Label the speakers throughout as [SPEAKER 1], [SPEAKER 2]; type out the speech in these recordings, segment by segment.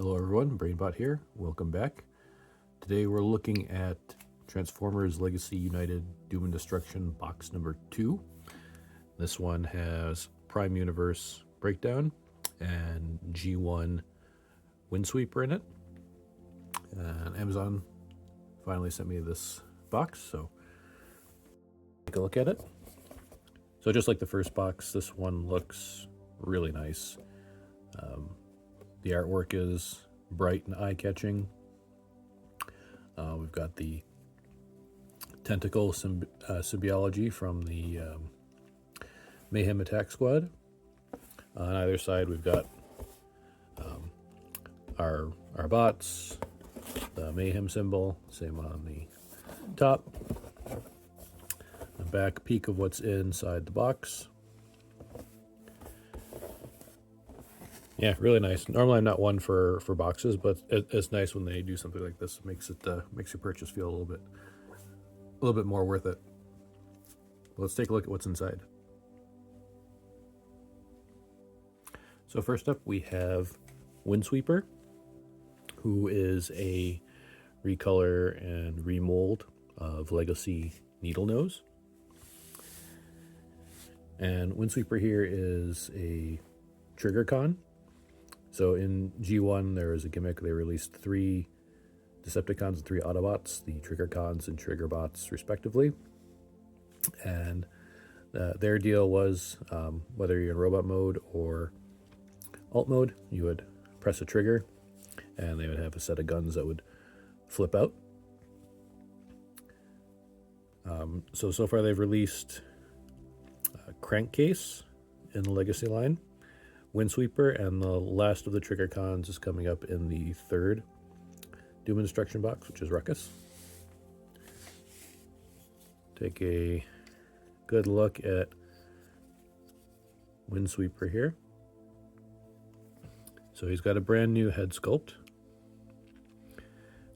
[SPEAKER 1] Hello everyone, BrainBot here. Welcome back. Today we're looking at Transformers Legacy United Doom and Destruction box number 2. This one has Prime Universe Breakdown and G1 Windsweeper in it. And Amazon finally sent me this box, so take a look at it. So just like the first box, this one looks really nice. The artwork is bright and eye-catching. We've got the tentacle symbology from the Mayhem Attack Squad. On either side, we've got our bots, the Mayhem symbol, same on the top. A back peek of what's inside the box. Yeah, really nice. Normally I'm not one for boxes, but it's nice when they do something like this. It makes your purchase feel a little bit more worth it. Let's take a look at what's inside. So first up we have Windsweeper, who is a recolor and remold of Legacy Needlenose. And Windsweeper here is a trigger con. So in G1, there was a gimmick. They released 3 Decepticons and 3 Autobots, the Trigger Cons and Trigger Bots, respectively. And their deal was whether you're in robot mode or alt mode, you would press a trigger, and they would have a set of guns that would flip out. So far they've released Crankcase in the Legacy line, Windsweeper, and the last of the Trigger Cons is coming up in the 3rd Doom and Destruction box, which is Ruckus. Take a good look at Windsweeper here. So he's got a brand new head sculpt.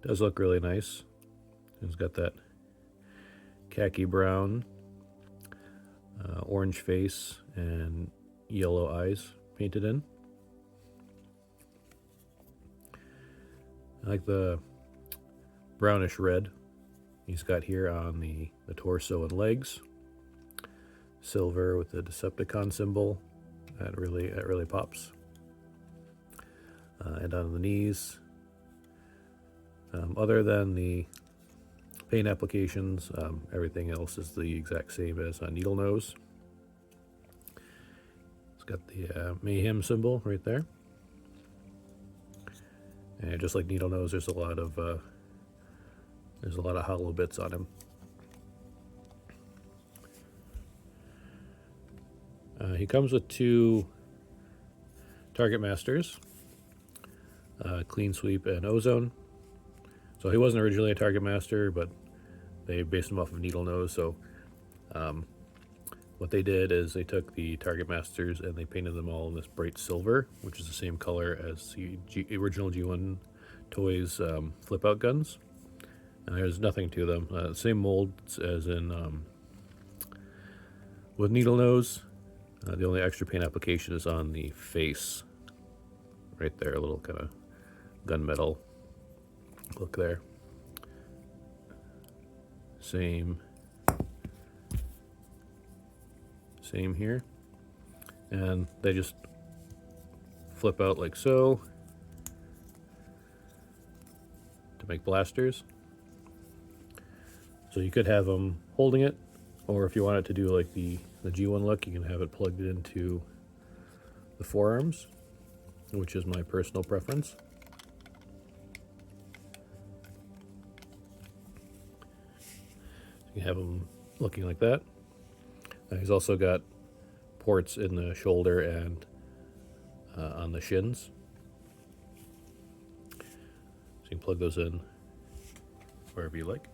[SPEAKER 1] Does look really nice. He's got that khaki brown, orange face, and yellow eyes painted in. I like the brownish red he's got here on the torso and legs. Silver with the Decepticon symbol. That really pops. And on the knees. Other than the paint applications, everything else is the exact same as on Needlenose. Got the Mayhem symbol right there, and just like Needlenose, there's a lot of hollow bits on him. He comes with 2 Target Masters, Clean Sweep and Ozone. So he wasn't originally a Target Master, but they based him off of Needlenose. So what they did is they took the Target Masters and they painted them all in this bright silver, which is the same color as the original G1 Toys flip-out guns. And there's nothing to them. Same molds as in with Needlenose. The only extra paint application is on the face, right there, a little kind of gunmetal look there. Same here, and they just flip out like so to make blasters. So you could have them holding it, or if you want it to do like the G1 look, you can have it plugged into the forearms, which is my personal preference. You have them looking like that. He's also got ports in the shoulder and on the shins. So you can plug those in wherever you like.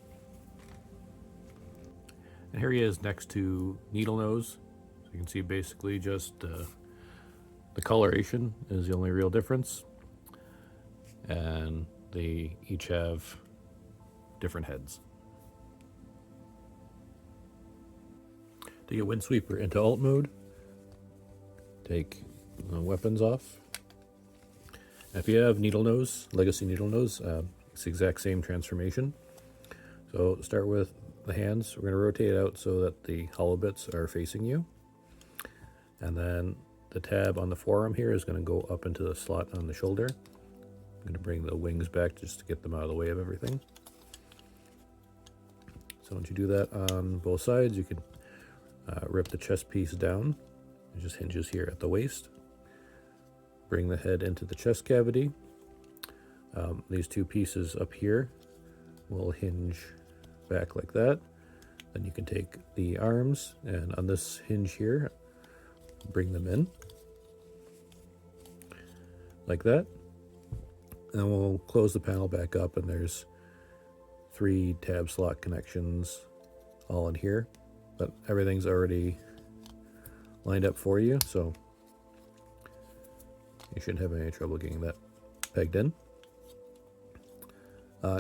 [SPEAKER 1] And here he is next to Needlenose. So you can see basically just the coloration is the only real difference. And they each have different heads. To get Windsweeper into alt mode, take the weapons off, If you have needle nose, legacy needle nose, it's the exact same transformation. So start with the hands. We're going to rotate out so that the hollow bits are facing you. And then the tab on the forearm here is going to go up into the slot on the shoulder. I'm going to bring the wings back just to get them out of the way of everything. So once you do that on both sides, you can rip the chest piece down. It just hinges here at the waist. Bring the head into the chest cavity. These two pieces up here will hinge back like that. Then you can take the arms and on this hinge here, bring them in like that. And we'll close the panel back up, and there's 3 tab slot connections all in here, but everything's already lined up for you, so you shouldn't have any trouble getting that pegged in.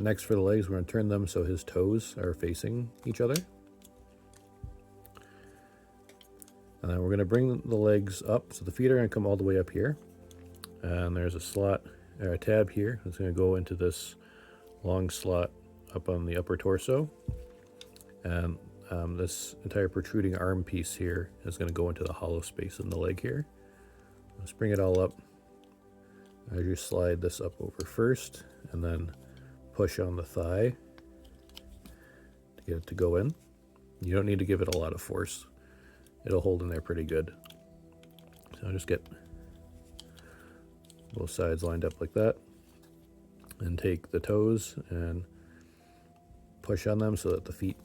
[SPEAKER 1] Next, for the legs, we're going to turn them so his toes are facing each other. And then we're going to bring the legs up, so the feet are going to come all the way up here. And there's a slot, or a tab here, that's going to go into this long slot up on the upper torso. And this entire protruding arm piece here is going to go into the hollow space in the leg here. Let's bring it all up. As you slide this up over first, and then push on the thigh to get it to go in. You don't need to give it a lot of force. It'll hold in there pretty good. So I'll just get both sides lined up like that, and take the toes and push on them so that the feet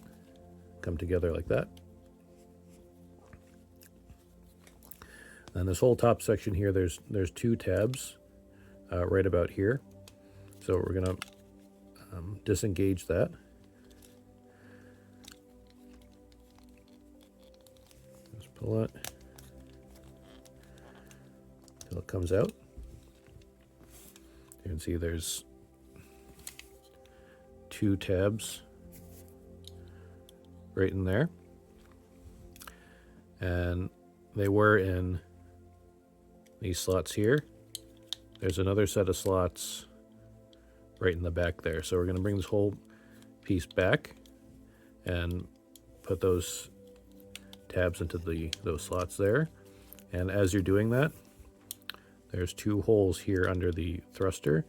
[SPEAKER 1] come together like that. And this whole top section here, there's 2 tabs right about here. So we're gonna disengage that. Just pull it till it comes out. You can see there's 2 tabs right in there, and they were in these slots here. There's another set of slots right in the back there. So we're going to bring this whole piece back and put those tabs into those slots there. And as you're doing that, there's 2 holes here under the thruster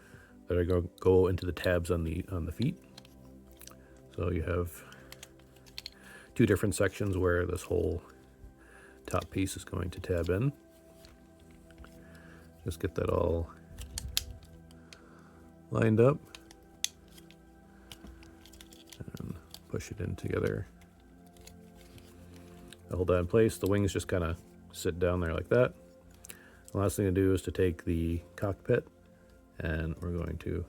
[SPEAKER 1] that are going to go into the tabs on the feet. So you have 2 different sections where this whole top piece is going to tab in. Just get that all lined up and push it in together. Hold that in place. The wings just kind of sit down there like that. The last thing to do is to take the cockpit, and we're going to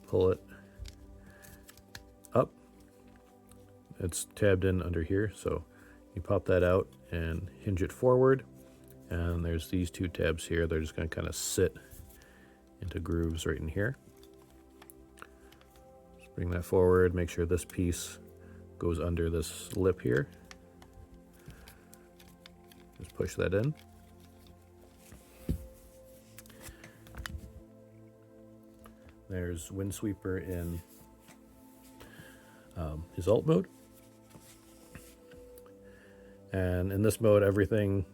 [SPEAKER 1] pull it up. It's tabbed in under here, so you pop that out and hinge it forward, and there's these 2 tabs here. They're just going to kind of sit into grooves right in here. Just bring that forward, make sure this piece goes under this lip here. Just push that in. There's Windsweeper in his alt mode. And in this mode, everything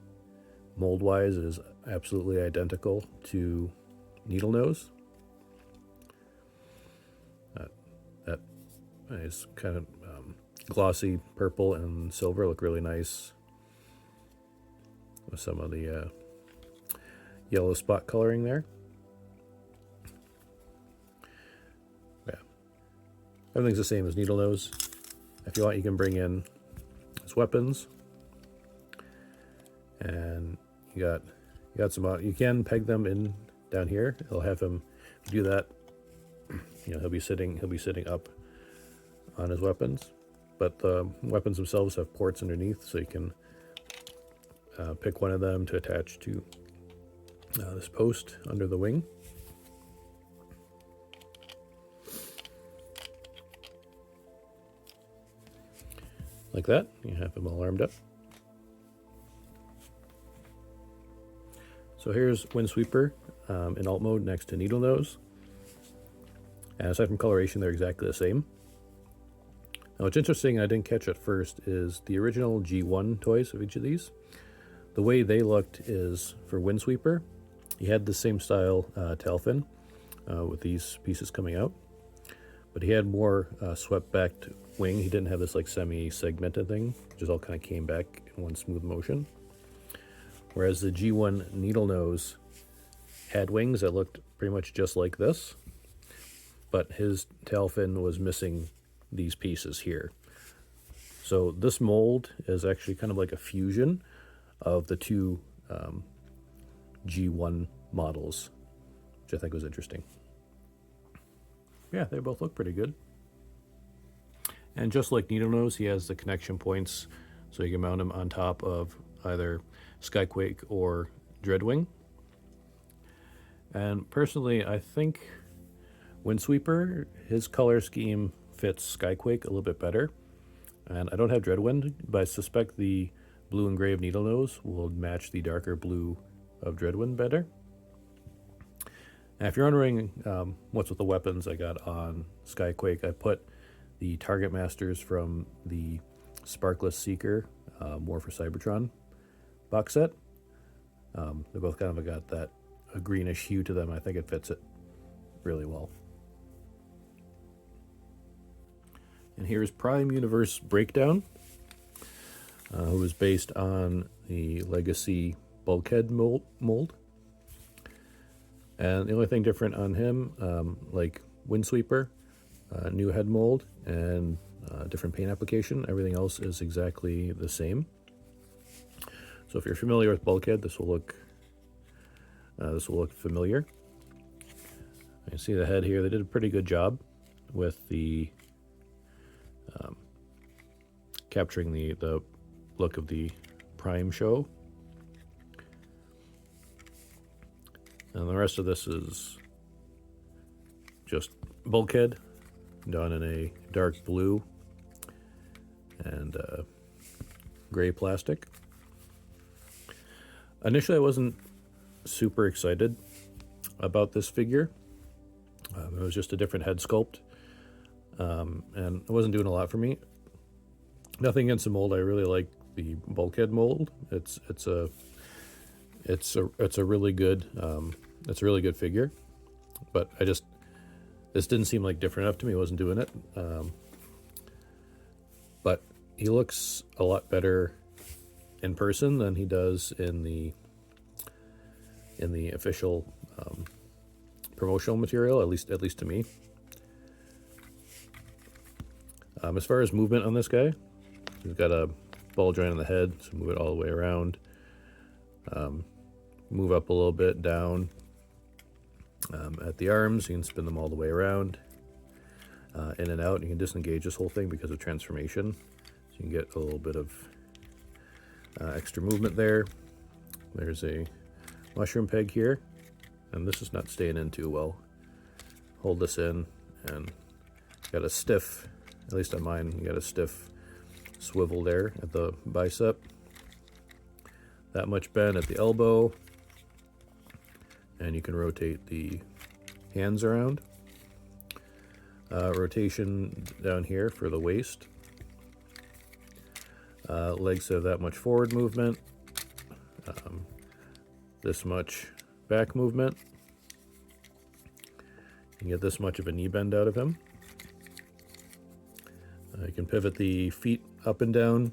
[SPEAKER 1] mold-wise is absolutely identical to needle nose. That is kind of glossy purple and silver, look really nice with some of the yellow spot coloring there. Yeah, everything's the same as needle nose. If you want, you can bring in his weapons, and you got some. You can peg them in down here. It'll have him. If you do that, he'll be sitting up on his weapons. But the weapons themselves have ports underneath, so you can pick one of them to attach to this post under the wing. Like that, you have him all armed up. So here's Windsweeper in alt mode next to Needle Nose. And aside from coloration, they're exactly the same. Now what's interesting, I didn't catch at first, is the original G1 toys of each of these. The way they looked is, for Windsweeper, he had the same style tail fin with these pieces coming out, but he had more swept-backed wing. He didn't have this like semi-segmented thing, which just all kind of came back in one smooth motion. Whereas the G1 Needle Nose had wings that looked pretty much just like this, but his tail fin was missing these pieces here. So this mold is actually kind of like a fusion of the two G1 models, which I think was interesting. Yeah, they both look pretty good. And just like Needle Nose, he has the connection points, so you can mount him on top of either Skyquake or Dreadwing. And personally, I think Windsweeper, his color scheme fits Skyquake a little bit better. And I don't have Dreadwind, but I suspect the blue and gray of Needle Nose will match the darker blue of Dreadwind better. And if you're wondering what's with the weapons I got on Skyquake, I put the Target Masters from the Sparkless Seeker War for Cybertron box set. They both kind of got that a greenish hue to them. I think it fits it really well. And here's Prime Universe Breakdown, who is based on the Legacy Bulkhead mold. And the only thing different on him, like Windsweeper, new head mold and different paint application, everything else is exactly the same. So if you're familiar with Bulkhead, this will look familiar. You see the head here. They did a pretty good job with the capturing the look of the Prime show. And the rest of this is just Bulkhead done in a dark blue and gray plastic. Initially, I wasn't super excited about this figure. It was just a different head sculpt, and it wasn't doing a lot for me. Nothing against the mold. I really like the Bulkhead mold. It's a really good figure, but this didn't seem like different enough to me. I wasn't doing it, but he looks a lot better in person than he does in the official promotional material, at least to me. As far as movement on this guy, he's got a ball joint on the head, so move it all the way around. Move up a little bit, down. At the arms, you can spin them all the way around, in and out. You can disengage this whole thing because of transformation, so you can get a little bit of extra movement there. There's a mushroom peg here, and this is not staying in too well. Hold this in, and got a stiff, at least on mine, you got a stiff swivel there at the bicep. That much bend at the elbow, and you can rotate the hands around. Rotation down here for the waist. Legs have that much forward movement. This much back movement. You can get this much of a knee bend out of him. You can pivot the feet up and down,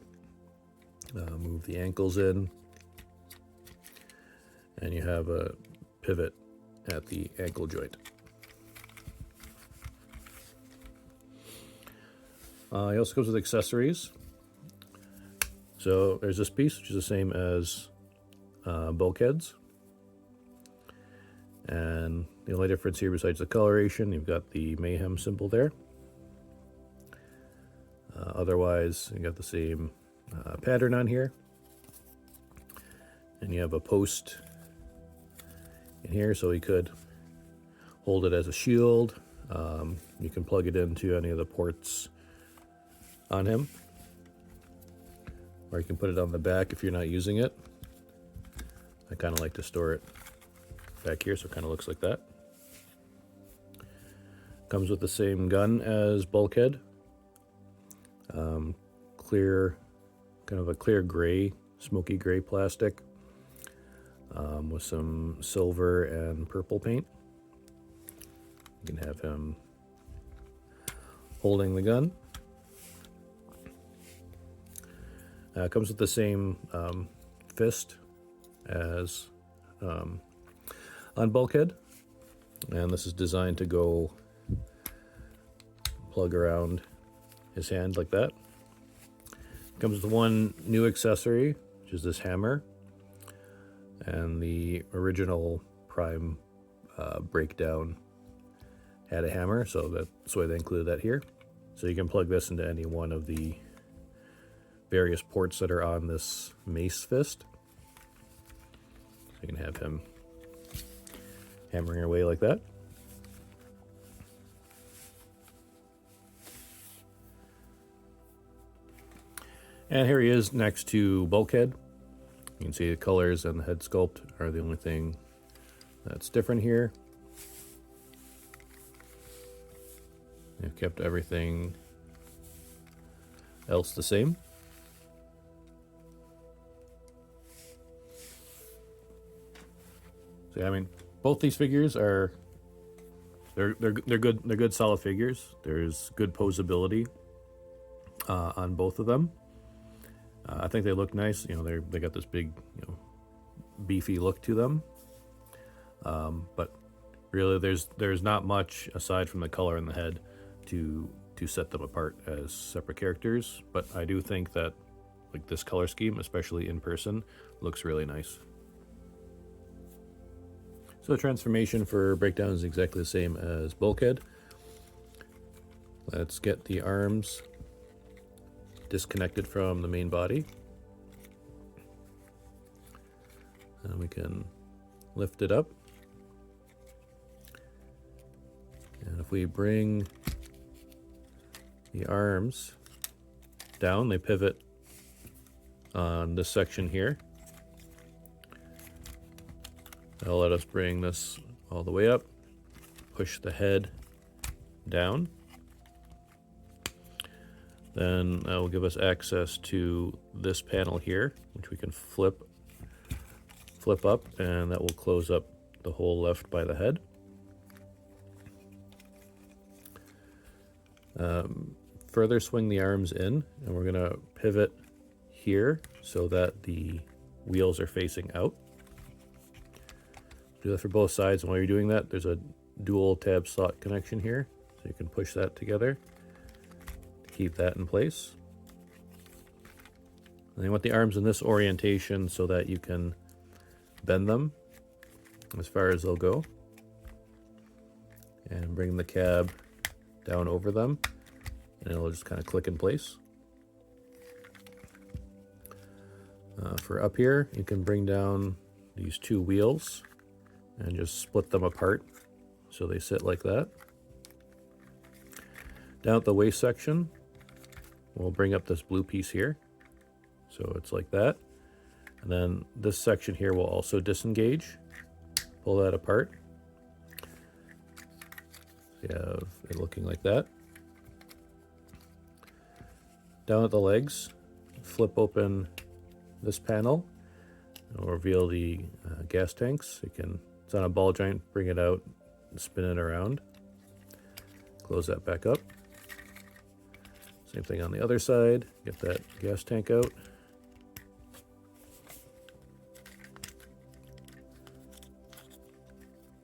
[SPEAKER 1] move the ankles in, and you have a pivot at the ankle joint. He also comes with accessories. So there's this piece, which is the same as Bulkhead's. And the only difference here, besides the coloration, you've got the Mayhem symbol there. Otherwise, you got the same pattern on here. And you have a post in here, so you could hold it as a shield. You can plug it into any of the ports on him, or you can put it on the back if you're not using it. I kind of like to store it back here, so it kind of looks like that. Comes with the same gun as Bulkhead. Clear, kind of a clear gray, smoky gray plastic with some silver and purple paint. You can have him holding the gun. Comes with the same fist as on Bulkhead, and this is designed to go plug around his hand like that. Comes with one new accessory, which is this hammer, and the original Prime breakdown had a hammer, so that's why they included that here. So you can plug this into any one of the various ports that are on this mace fist. So you can have him hammering away like that. And here he is next to Bulkhead. You can see the colors and the head sculpt are the only thing that's different here. They've kept everything else the same. So I mean, both these figures are they're good solid figures. There's good posability on both of them. I think they look nice. You know, they got this big, you know, beefy look to them. But really, there's not much aside from the color and the head to set them apart as separate characters. But I do think that like this color scheme, especially in person, looks really nice. So the transformation for Breakdown is exactly the same as Bulkhead. Let's get the arms disconnected from the main body. And we can lift it up. And if we bring the arms down, they pivot on this section here. That'll let us bring this all the way up, push the head down. Then that will give us access to this panel here, which we can flip up, and that will close up the hole left by the head. Further swing the arms in, and we're going to pivot here so that the wheels are facing out. Do that for both sides, and while you're doing that, there's a dual tab slot connection here, so you can push that together to keep that in place. And you want the arms in this orientation so that you can bend them as far as they'll go, and bring the cab down over them, and it'll just kind of click in place. For up here, you can bring down these two wheels and just split them apart so they sit like that. Down at the waist section, we'll bring up this blue piece here, so it's like that. And then this section here will also disengage. Pull that apart. So you have it looking like that. Down at the legs, flip open this panel and we'll reveal the gas tanks. It's on a ball joint, bring it out and spin it around. Close that back up. Same thing on the other side, get that gas tank out.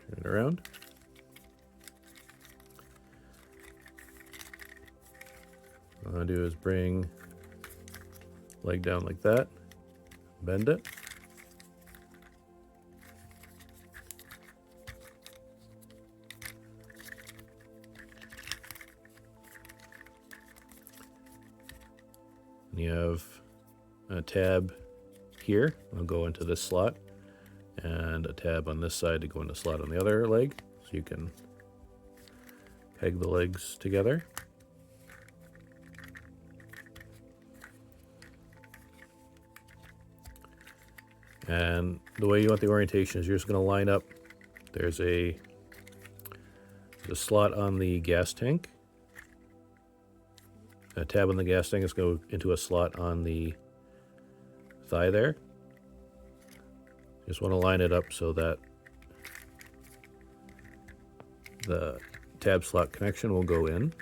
[SPEAKER 1] Turn it around. What I'm going to do is bring leg down like that, bend it. And you have a tab here, I'll go into this slot, and a tab on this side to go into the slot on the other leg, so you can peg the legs together. And the way you want the orientation is you're just going to line up. There's a slot on the gas tank. A tab on the gas tank is going to go into a slot on the thigh there. Just want to line it up so that the tab slot connection will go in.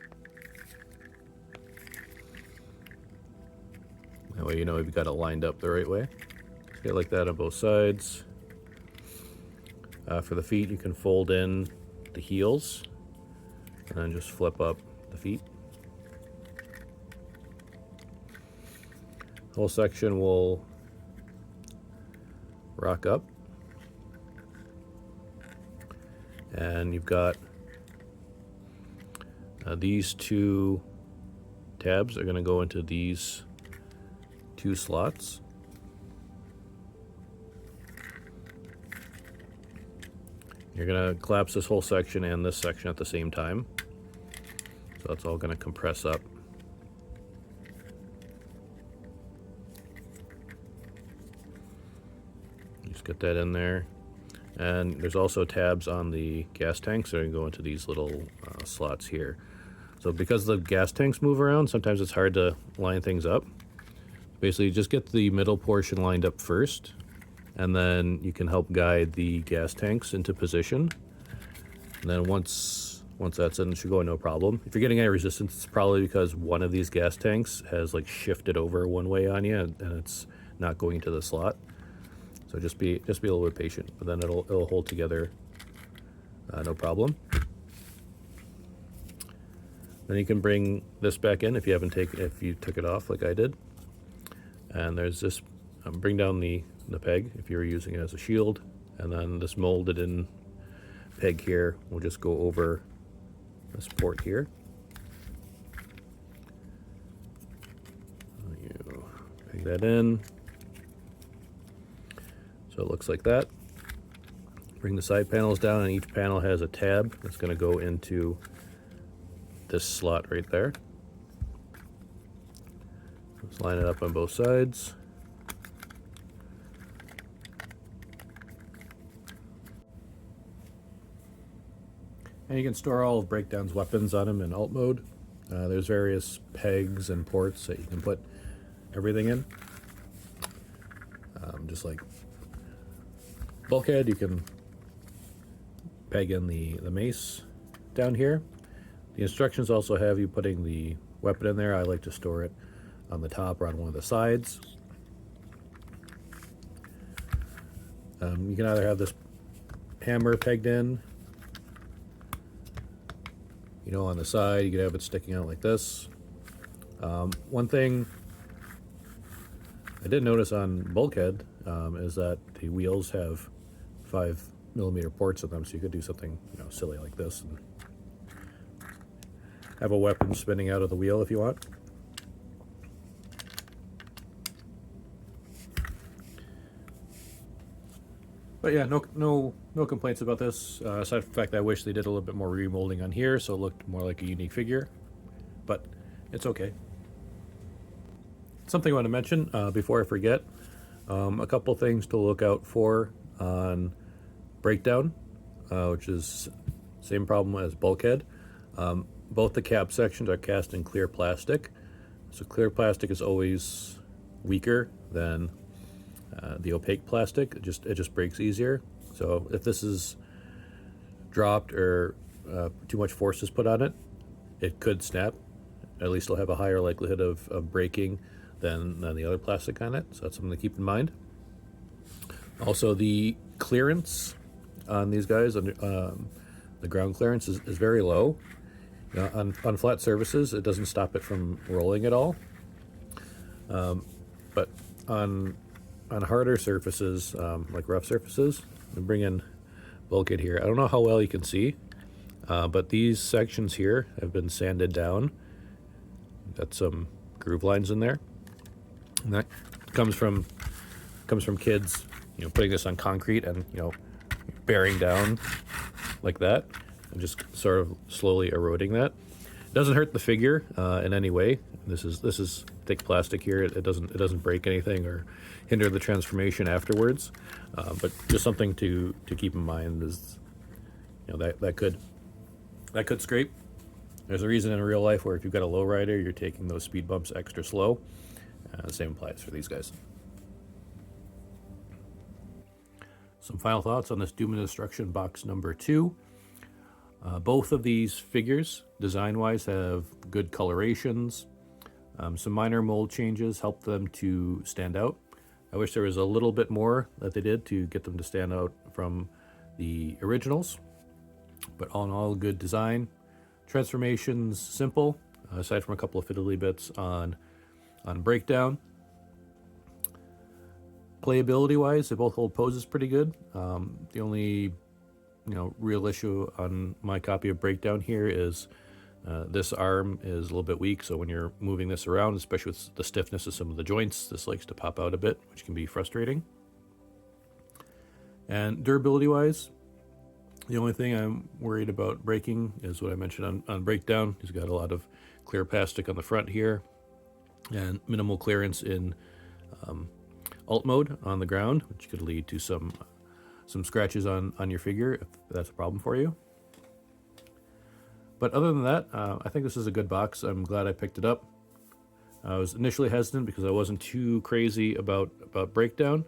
[SPEAKER 1] That way you know you've got it lined up the right way. Just get like that on both sides. For the feet, you can fold in the heels and then just flip up the feet. The whole section will rock up. And you've got these two tabs are going to go into these two slots. You're going to collapse this whole section and this section at the same time. So that's all going to compress up. Just get that in there. And there's also tabs on the gas tanks that are going to go into these little slots here. So because the gas tanks move around, sometimes it's hard to line things up. Basically, just get the middle portion lined up first, and then you can help guide the gas tanks into position. And then once that's in, it should go no problem. If you're getting any resistance, it's probably because one of these gas tanks has like shifted over one way on you, and it's not going into the slot. So just be a little bit patient, but then it'll hold together, no problem. Then you can bring this back in if you took it off like I did. And there's this, bring down the peg if you were using it as a shield, and then this molded in peg here will just go over this port here. You peg that in. So it looks like that. Bring the side panels down, and each panel has a tab that's going to go into this slot right there. Let's line it up on both sides. And you can store all of Breakdown's weapons on them in alt mode. There's various pegs and ports that you can put everything in. Just like bulkhead, you can peg in the mace down here. The instructions also have you putting the weapon in there. I like to store it on the top or on one of the sides. You can either have this hammer pegged in, on the side. You could have it sticking out like this. One thing I did notice on bulkhead is that the wheels have 5mm ports in them, so you could do something silly like this and have a weapon spinning out of the wheel if you want. But yeah, no complaints about this. Aside from the fact that I wish they did a little bit more remolding on here, so it looked more like a unique figure. But it's okay. Something I want to mention before I forget: a couple things to look out for on Breakdown, which is same problem as bulkhead. Both the cap sections are cast in clear plastic, so clear plastic is always weaker than the opaque plastic. It just breaks easier. So if this is dropped or too much force is put on it, it could snap. At least it'll have a higher likelihood of breaking than the other plastic on it. So that's something to keep in mind. Also, the clearance on these guys, the ground clearance is very low. On flat surfaces, it doesn't stop it from rolling at all. But on harder surfaces, like rough surfaces, I'm bringing bulkhead here. I don't know how well you can see, but these sections here have been sanded down. Got some groove lines in there, and that comes from kids, putting this on concrete and bearing down like that, and just sort of slowly eroding that. It doesn't hurt the figure in any way. This is thick plastic here. It doesn't break anything or hinder the transformation afterwards. But just something to keep in mind is, that could scrape. There's a reason in real life where if you've got a lowrider, you're taking those speed bumps extra slow. The same applies for these guys. Some final thoughts on this Doom and Destruction box number 2. Both of these figures, design-wise, have good colorations. Some minor mold changes help them to stand out. I wish there was a little bit more that they did to get them to stand out from the originals. But all in all, good design. Transformations, simple, aside from a couple of fiddly bits on breakdown. Playability-wise, they both hold poses pretty good. The only real issue on my copy of Breakdown here is this arm is a little bit weak, so when you're moving this around, especially with the stiffness of some of the joints, this likes to pop out a bit, which can be frustrating. And durability-wise, the only thing I'm worried about breaking is what I mentioned on Breakdown. He's got a lot of clear plastic on the front here and minimal clearance in alt mode on the ground, which could lead to some scratches on your figure if that's a problem for you. But other than that, I think this is a good box. I'm glad I picked it up. I was initially hesitant because I wasn't too crazy about Breakdown.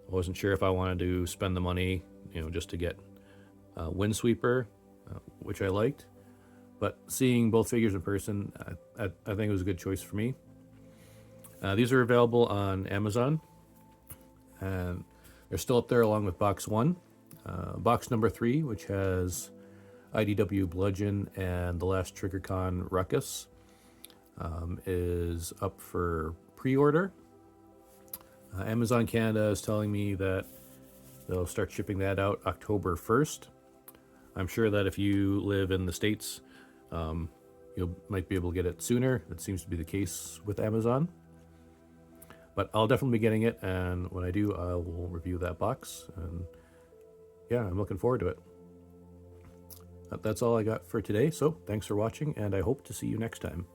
[SPEAKER 1] I wasn't sure if I wanted to spend the money, just to get Windsweeper, which I liked. But seeing both figures in person, I think it was a good choice for me. These are available on Amazon, and they're still up there along with box 1. Box number 3, which has IDW Bludgeon and the last TriggerCon Ruckus, is up for pre-order. Amazon Canada is telling me that they'll start shipping that out October 1st. I'm sure that if you live in the States, you might be able to get it sooner. That seems to be the case with Amazon. But I'll definitely be getting it, and when I do, I will review that box. And yeah, I'm looking forward to it. That's all I got for today, so thanks for watching, and I hope to see you next time.